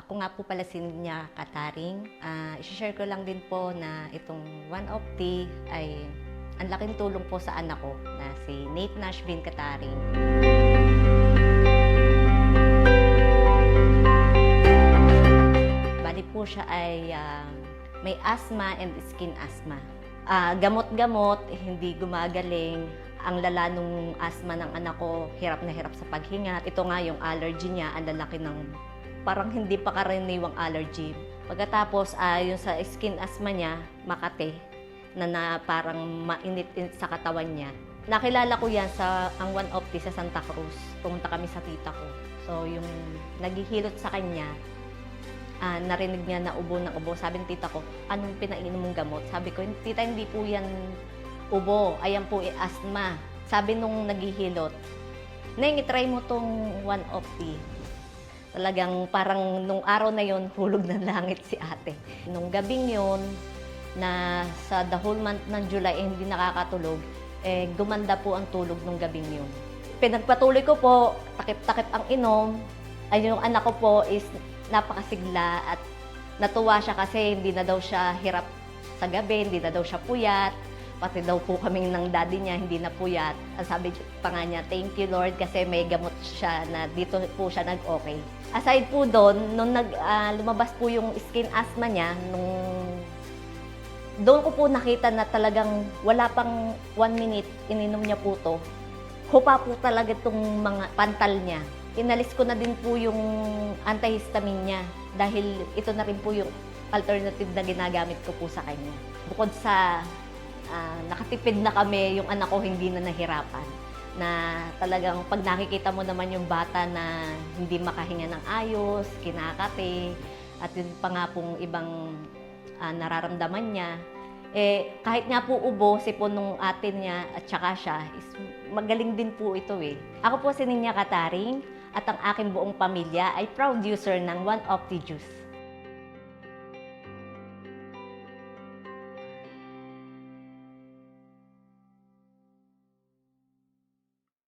Ako nga po pala si Ninya Kataring. I-share ko lang din po na itong One of Tea ay ang laking tulong po sa anak ko na si Nate Nashvin Kataring. Bali po siya ay may asthma and skin asthma. Gamot-gamot, hindi gumagaling. Ang lala nung asthma ng anak ko, hirap na hirap sa paghinga. Ito nga yung allergy niya, ang lalaki ng parang hindi pa karaniwang allergy. Pagkatapos, yung sa skin asthma niya, makate, na parang mainit-init sa katawan niya. Nakilala ko yan sa ang One of Tea sa Santa Cruz. Pumunta kami sa tita ko. So, yung naghihilot sa kanya, narinig niya na ubo ng ubo. Sabi ng tita ko, anong pinainom mong gamot? Sabi ko, tita, hindi po yan ubo. Ayan po, asthma. Sabi nung naghihilot, Neng, itry mo tong One of Tea. Talagang parang nung araw na yon hulog ng langit si ate. Nung gabing yon na sa the whole month ng July hindi nakakatulog, gumanda po ang tulog nung gabing yon. Pinagpatuloy ko po, takip-takip ang inom. Ay yung anak ko po is napakasigla at natuwa siya kasi hindi na daw siya hirap sa gabi, hindi na daw siya puyat. Pati daw po kaming ng daddy niya, hindi na puyat. Sabi pa nga niya, thank you Lord kasi may gamot siya na dito po siya nag-okay. Aside po doon, nung lumabas po yung skin asthma niya, doon ko po nakita na talagang wala pang 1 minute, ininom niya po to. Hupa po talaga itong mga pantal niya. Inalis ko na din po yung antihistamine niya dahil ito na rin po yung alternative na ginagamit ko po sa kanya. Bukod sa nakatipid na kami, yung anak ko hindi na nahirapan. Na talagang pag nakikita mo naman yung bata na hindi makahinga ng ayos, kinakate, at yun pa nga pong ibang nararamdaman niya, kahit nga po ubo, sipon nung ate niya at saka siya, is magaling din po ito eh. Ako po si Ninya Kataring at ang aking buong pamilya ay proud user ng One of Tea Juice.